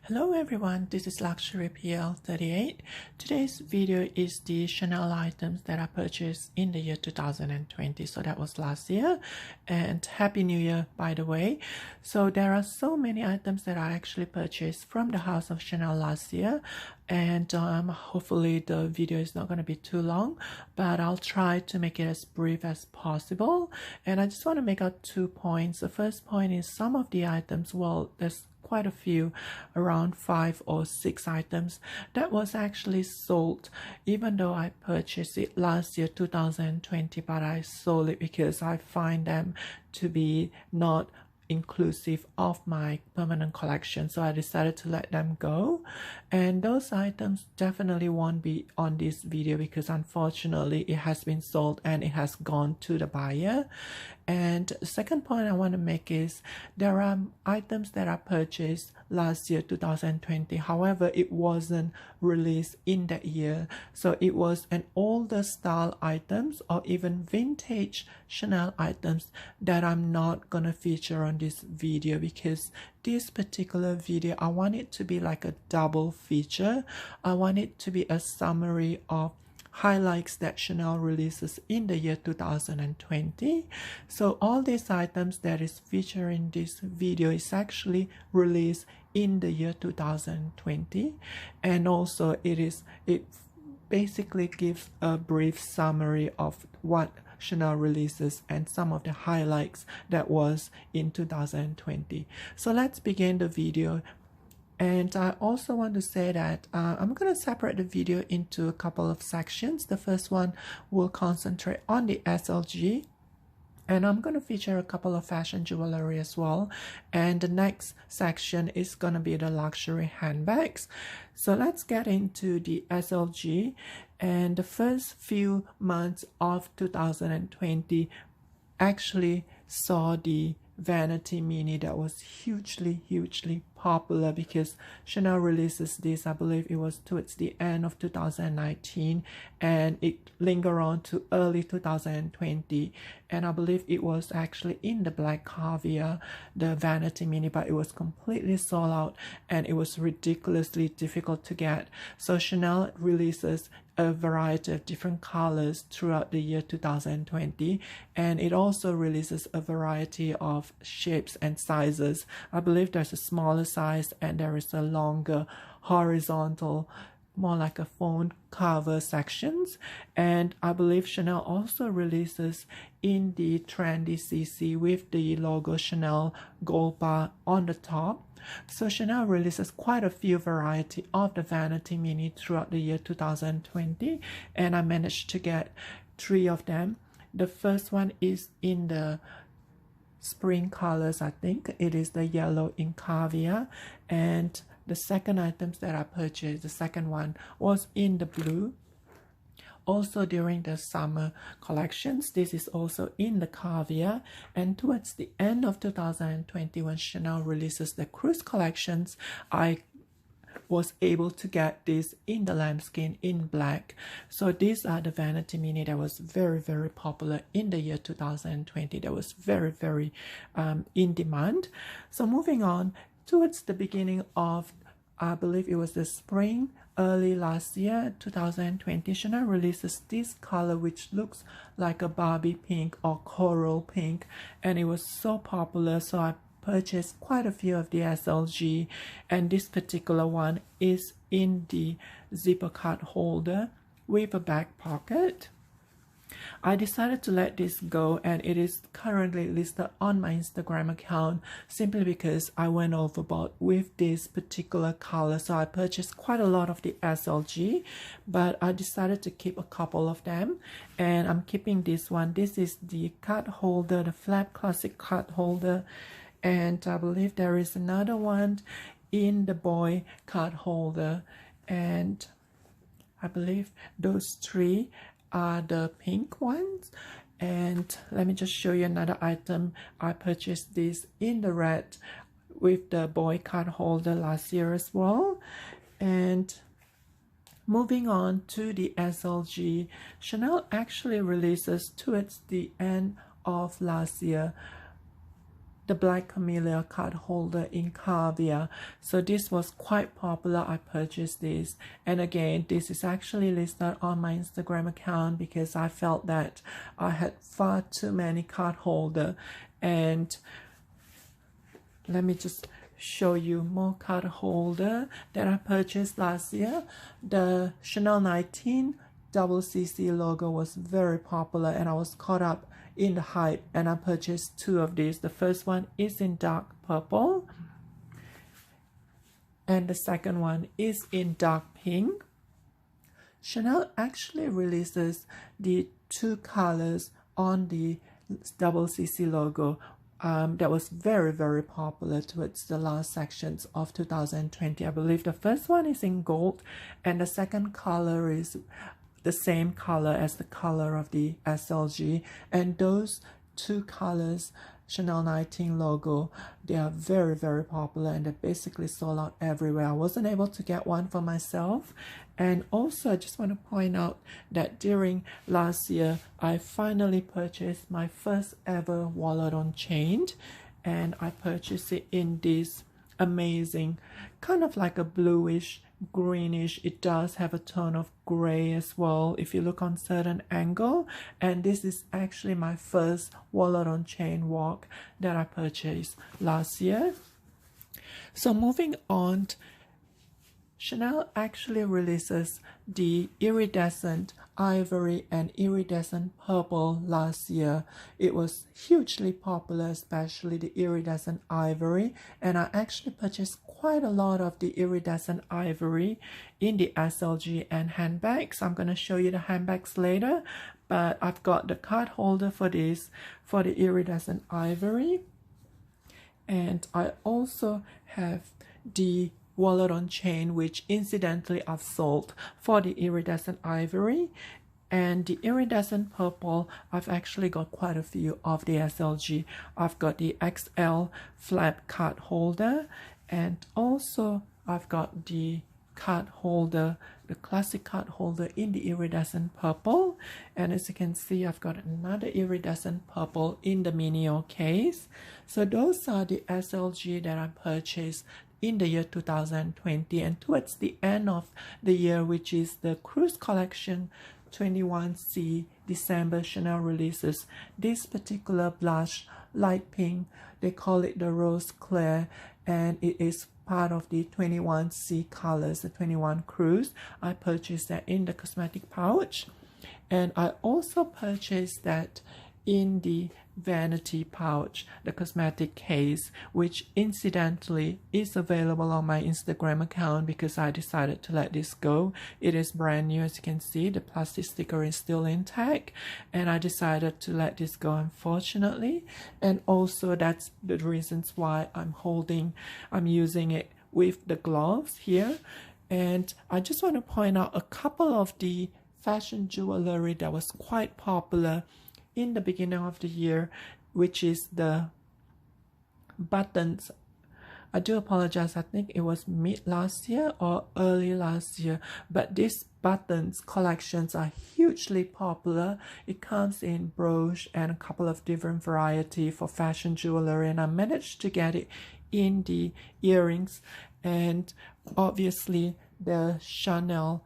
Hello everyone, this is Luxury PL38. Today's video is the Chanel items that I purchased in the year 2020. So that was last year, and Happy New Year by the way. So there are so many items that I actually purchased from the house of Chanel last year, and hopefully the video is not going to be too long, but I'll try to make it as brief as possible. And I just want to make out 2 points. The first point is some of the items, well, there's quite a few, around 5 or 6 items that was actually sold, even though I purchased it last year 2020, but I sold it because I find them to be not inclusive of my permanent collection, so I decided to let them go. And those items definitely won't be on this video because unfortunately it has been sold and it has gone to the buyer. And the second point I want to make is there are items that I purchased last year 2020, however it wasn't released in that year, so it was an older style items or even vintage Chanel items that I'm not gonna feature on this video, because this particular video I want it to be like a double feature. I want it to be a summary of highlights that Chanel releases in the year 2020. So all these items that is featured in this video is actually released in the year 2020, and also it basically gives a brief summary of what Chanel releases and some of the highlights that was in 2020. So let's begin the video. And I also want to say that I'm going to separate the video into a couple of sections. The first one will concentrate on the SLG, and I'm going to feature a couple of fashion jewelry as well. And the next section is going to be the luxury handbags. So let's get into the SLG. And the first few months of 2020 actually saw the Vanity Mini that was hugely popular, because Chanel releases this, I believe it was towards the end of 2019, and it lingered on to early 2020, and I believe it was actually in the black caviar, the Vanity Mini, but it was completely sold out and it was ridiculously difficult to get. So Chanel releases a variety of different colors throughout the year 2020, and it also releases a variety of shapes and sizes. I believe there's a smaller size and there is a longer horizontal, more like a phone cover sections. And I believe Chanel also releases in the trendy CC with the logo Chanel gold bar on the top. So Chanel releases quite a few variety of the Vanity Mini throughout the year 2020, and I managed to get 3 of them. The first one is in the spring colors, I think it is the yellow in caviar, and the second items that I purchased, the second one was in the blue. Also during the summer collections, this is also in the caviar, and towards the end of 2020 when Chanel releases the cruise collections, I was able to get this in the lambskin in black. So these are the Vanity Mini that was very popular in the year 2020, that was very in demand. So moving on, towards the beginning of, I believe it was the spring, early last year 2020, Chanel releases this color which looks like a Barbie pink or coral pink, and it was so popular, so I purchased quite a few of the SLG, and this particular one is in the zipper card holder with a back pocket. I decided to let this go, and it is currently listed on my Instagram account simply because I went overboard with this particular color. So I purchased quite a lot of the SLG, but I decided to keep a couple of them, and I'm keeping this one. This is the card holder, the flap classic card holder, and I believe there is another one in the boy card holder, and I believe those 3 are the pink ones. And let me just show you another item. I purchased this in the red with the boy card holder last year as well. And moving on to the SLG, Chanel actually releases towards the end of last year the black camellia card holder in caviar. So this was quite popular. I purchased this, and again, this is actually listed on my Instagram account because I felt that I had far too many card holder. And let me just show you more card holder that I purchased last year. The Chanel 19 CC logo was very popular, and I was caught up in the hype, and I purchased 2 of these. The first one is in dark purple, and the second one is in dark pink. Chanel actually releases the 2 colors on the CC logo. That was very popular towards the last sections of 2020. I believe the first one is in gold, and the second color is the same color as the color of the SLG. And those 2 colors, Chanel 19 logo, they are very popular, and they're basically sold out everywhere. I wasn't able to get one for myself. And also, I just want to point out that during last year, I finally purchased my first ever wallet on chain, and I purchased it in this amazing, kind of like a bluish greenish. It does have a tone of gray as well if you look on certain angle, and this is actually my first wallet on chain walk that I purchased last year. So moving on, Chanel actually releases the iridescent ivory and iridescent purple last year. It was hugely popular, especially the iridescent ivory, and I actually purchased quite a lot of the iridescent ivory in the SLG and handbags. I'm going to show you the handbags later, but I've got the card holder for this, for the iridescent ivory, and I also have the wallet on chain, which incidentally I've sold for the iridescent ivory. And the iridescent purple, I've actually got quite a few of the SLG. I've got the XL flap card holder, and also I've got the card holder, the classic card holder in the iridescent purple. And as you can see, I've got another iridescent purple in the Minio case. So those are the SLG that I purchased in the year 2020, and towards the end of the year, which is the cruise collection 21C December, Chanel releases this particular blush light pink. They call it the rose clear, and it is part of the 21C colors, the 21 cruise. I purchased that in the cosmetic pouch, and I also purchased that in the vanity pouch, the cosmetic case, which incidentally is available on my Instagram account because I decided to let this go. It is brand new, as you can see. The plastic sticker is still intact, and I decided to let this go, unfortunately. And also that's the reasons why I'm using it with the gloves here. And I just want to point out a couple of the fashion jewelry that was quite popular in the beginning of the year, which is the buttons. I do apologize, I think it was mid last year or early last year, but these buttons collections are hugely popular. It comes in brooch and a couple of different variety for fashion jewelry, and I managed to get it in the earrings, and obviously the Chanel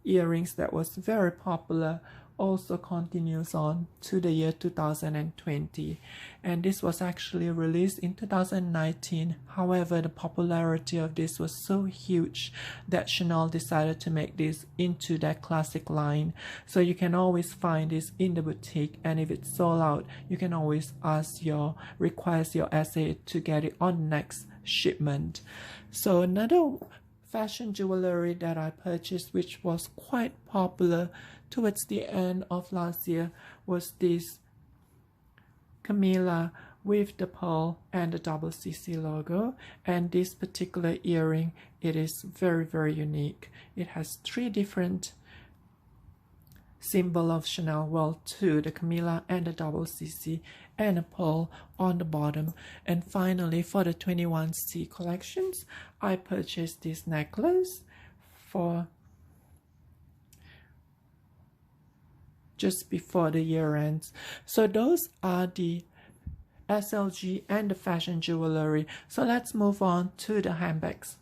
earrings that was very popular also continues on to the year 2020, and this was actually released in 2019. However, the popularity of this was so huge that Chanel decided to make this into their classic line. So you can always find this in the boutique, and if it's sold out, you can always request your SA to get it on next shipment. So another fashion jewelry that I purchased, which was quite popular towards the end of last year, was this Camilla with the pearl and the CC logo. And this particular earring, it is very unique. It has 3 different symbol of Chanel, well, 2, the Camilla and the CC, and a pearl on the bottom. And finally, for the 21C collections, I purchased this necklace for just before the year ends. So those are the SLG, and the fashion jewelry. So let's move on to the handbags.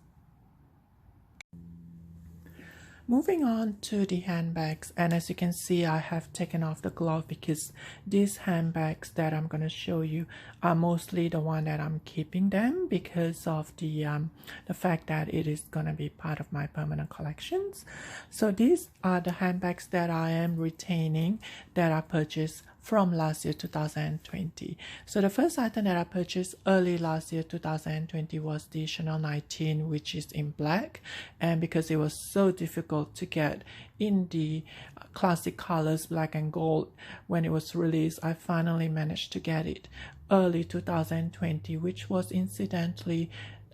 Moving on to the handbags, and as you can see, I have taken off the glove because these handbags that I'm going to show you are mostly the one that I'm keeping them because of the fact that it is going to be part of my permanent collections. So these are the handbags that I am retaining that I purchased from last year 2020. So the first item that I purchased early last year 2020 was the Chanel 19, which is in black, and because it was so difficult to get in the classic colors black and gold when it was released, I finally managed to get it early 2020, which was incidentally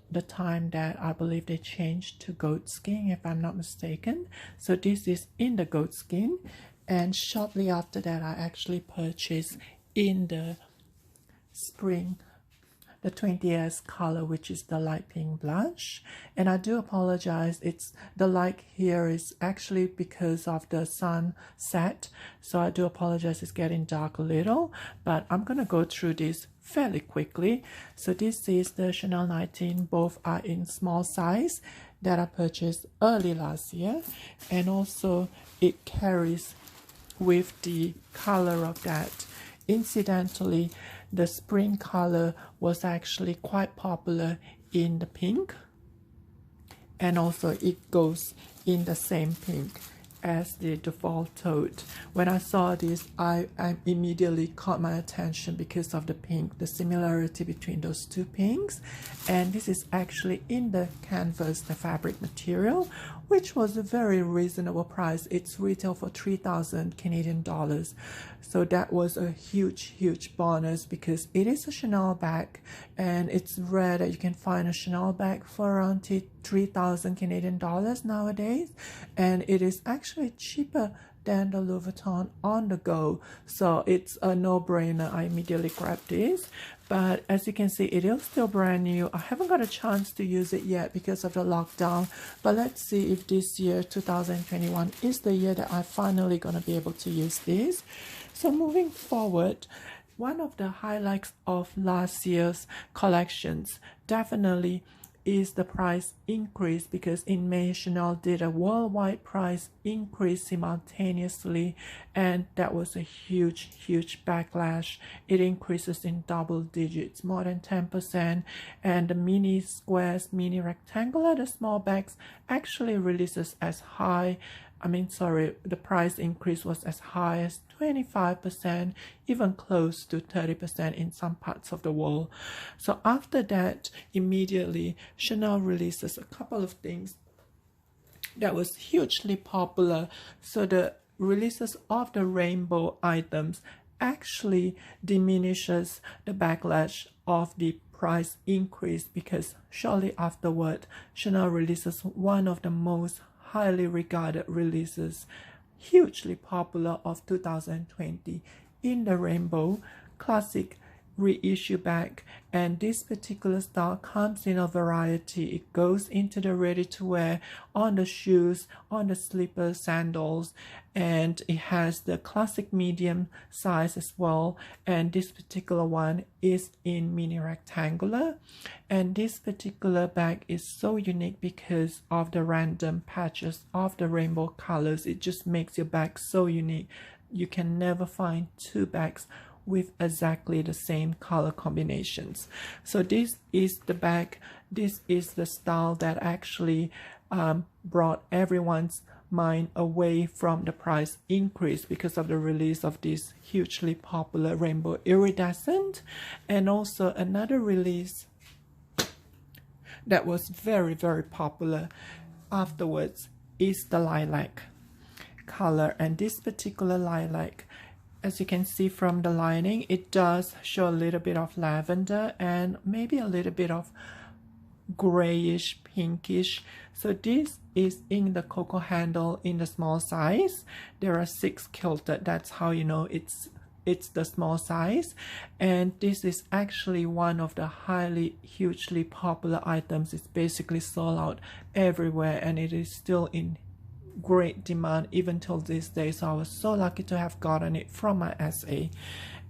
the time that I believe they changed to goat skin, if I'm not mistaken. So this is in the goat skin. And shortly after that, I actually purchased in the spring the 20S color, which is the light pink blush. And I do apologize, it's the light here is actually because of the sunset, so I do apologize, it's getting dark a little, but I'm gonna go through this fairly quickly. So this is the Chanel 19, both are in small size that I purchased early last year, and also it carries with the color of that. Incidentally, the spring color was actually quite popular in the pink, and also it goes in the same pink as the default tote. When I saw this, I immediately caught my attention because of the pink, the similarity between those two pinks. And this is actually in the canvas, the fabric material, which was a very reasonable price. It's retail for 3,000 Canadian dollars. So that was a huge bonus because it is a Chanel bag, and it's rare that you can find a Chanel bag for around 3,000 Canadian dollars nowadays, and it is actually cheaper than the Louis Vuitton on the go. So it's a no-brainer. I immediately grabbed this. But as you can see, it is still brand new. I haven't got a chance to use it yet because of the lockdown. But let's see if this year, 2021, is the year that I'm finally going to be able to use this. So moving forward, one of the highlights of last year's collections definitely is the price increase, because in May Chanel did a worldwide price increase simultaneously, and that was a huge backlash. It increases in double digits, more than 10%, and the mini squares, mini rectangular, the small bags actually releases as high, the price increase was as high as 25%, even close to 30% in some parts of the world. So after that, immediately Chanel releases a couple of things that was hugely popular. So the releases of the rainbow items actually diminishes the backlash of the price increase, because shortly afterward Chanel releases one of the most highly regarded releases, hugely popular, of 2020 in the rainbow classic reissue bag. And this particular style comes in a variety. It goes into the ready-to-wear, on the shoes, on the slippers, sandals, and it has the classic medium size as well. And this particular one is in mini rectangular. And this particular bag is so unique because of the random patches of the rainbow colors. It just makes your bag so unique. You can never find two bags with exactly the same color combinations. So this is the bag. This is the style that actually brought everyone's mind away from the price increase because of the release of this hugely popular rainbow iridescent. And also another release that was very popular afterwards is the lilac color. And this particular lilac, as you can see from the lining, it does show a little bit of lavender and maybe a little bit of grayish pinkish. So this is in the cocoa handle in the small size. There are 6 kilted. That's how you know it's the small size. And this is actually one of the hugely popular items. It's basically sold out everywhere, and it is still in great demand even till this day. So I was so lucky to have gotten it from my SA.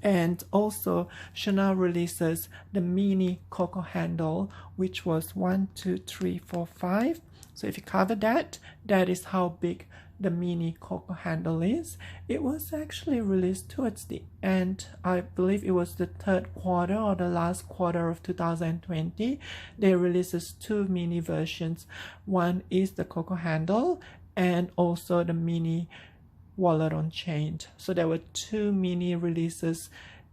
And also Chanel releases the mini coco handle, which was 1, 2, 3, 4, 5. So if you cover that, that is how big the mini coco handle is. It was actually released towards the end. I believe it was the third quarter or the last quarter of 2020. They releases 2 mini versions. One is the coco handle and also the mini wallet on chain. So there were 2 mini releases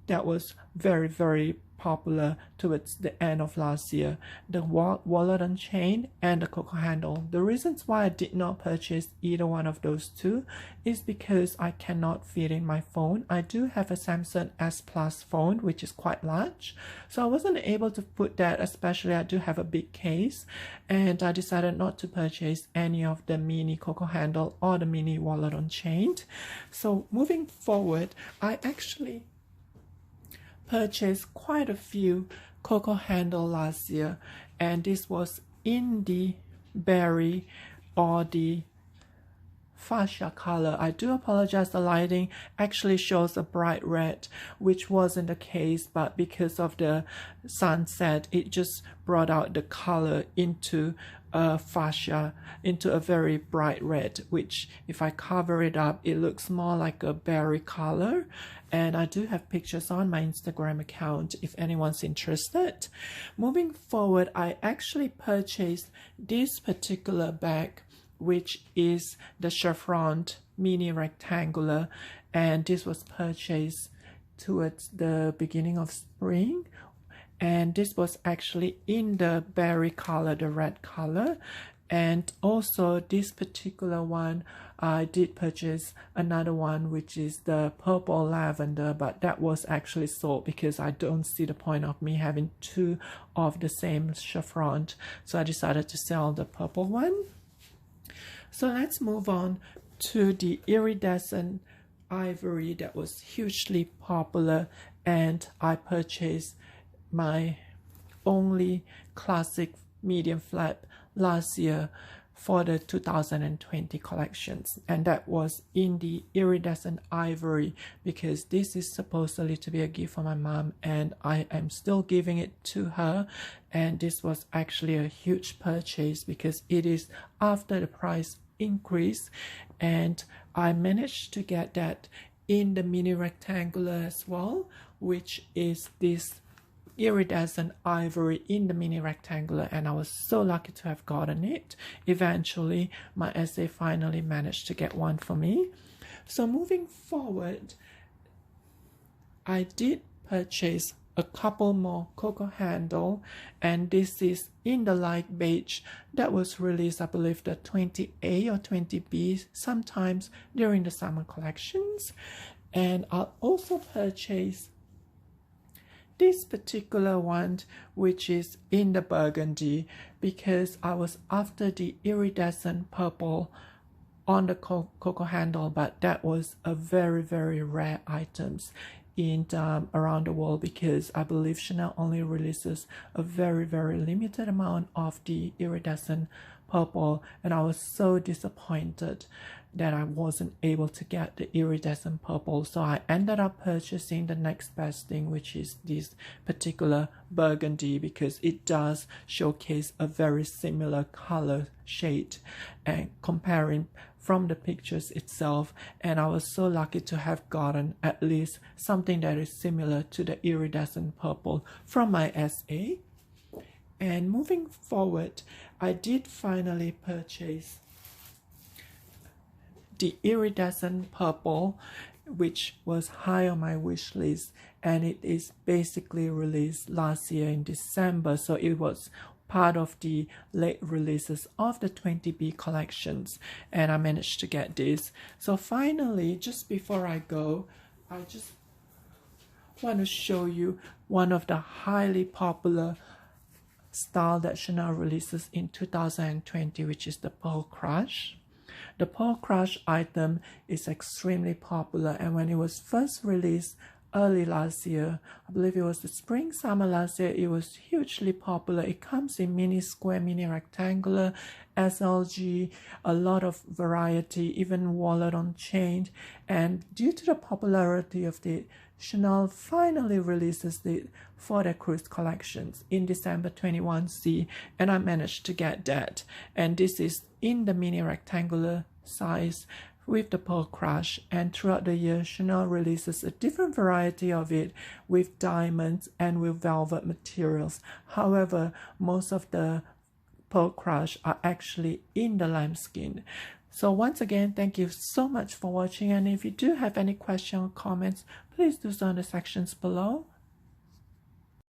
that was very, very popular towards the end of last year, the wallet on chain and the coco handle. The reasons why I did not purchase either one of those 2 is because I cannot fit in my phone. I do have a Samsung S Plus phone, which is quite large, so I wasn't able to put that, especially I do have a big case, and I decided not to purchase any of the mini coco handle or the mini wallet on chain. So moving forward, I actually purchased quite a few coco handle last year, and this was in the berry or the fascia color. I do apologize, the lighting actually shows a bright red, which wasn't the case, but because of the sunset it just brought out the color into a fascia, into a very bright red, which if I cover it up it looks more like a berry color. And I do have pictures on my Instagram account if anyone's interested. Moving forward, I actually purchased this particular bag, which is the chiffon mini rectangular, and this was purchased towards the beginning of spring, and this was actually in the berry color, the red color. And also this particular one, I did purchase another one, which is the purple lavender, but that was actually sold because I don't see the point of me having 2 of the same chiffon, so I decided to sell the purple one. So let's move on to the iridescent ivory that was hugely popular, and I purchased my only classic medium flap last year for the 2020 collections, and that was in the iridescent ivory because this is supposedly to be a gift for my mom, and I am still giving it to her. And this was actually a huge purchase because it is after the price increase, and I managed to get that in the mini rectangular as well, which is this iridescent ivory in the mini rectangular, and I was so lucky to have gotten it. Eventually my SA finally managed to get one for me. So moving forward, I did purchase a couple more coco handle, and this is in the light beige that was released, I believe the 20A or 20B sometimes during the summer collections. And I'll also purchase this particular one, which is in the burgundy, because I was after the iridescent purple on the coco handle, but that was a very, very rare items in around the world, because I believe Chanel only releases a very, very limited amount of the iridescent purple, and I was so disappointed that I wasn't able to get the iridescent purple. So I ended up purchasing the next best thing, which is this particular burgundy, because it does showcase a very similar color shade and comparing from the pictures itself. And I was so lucky to have gotten at least something that is similar to the iridescent purple from my SA. And moving forward, I did finally purchase the iridescent purple, which was high on my wish list, and it is basically released last year in December, so it was part of the late releases of the 20B collections, and I managed to get this. So finally, just before I go, I just want to show you one of the highly popular style that Chanel releases in 2020, which is the Pearl Crush. The Pearl Crush item is extremely popular, and when it was first released early last year, I believe it was the spring summer last year, it was hugely popular. It comes in mini square, mini rectangular, SLG, a lot of variety, even wallet on chain. And due to the popularity of Chanel finally releases it for their cruise collections in December 21C, and I managed to get that. And this is in the mini rectangular size with the pearl crush, and throughout the year Chanel releases a different variety of it with diamonds and with velvet materials. However, most of the pearl crush are actually in the lambskin. So once again, thank you so much for watching, and if you do have any questions or comments, please do so in the sections below.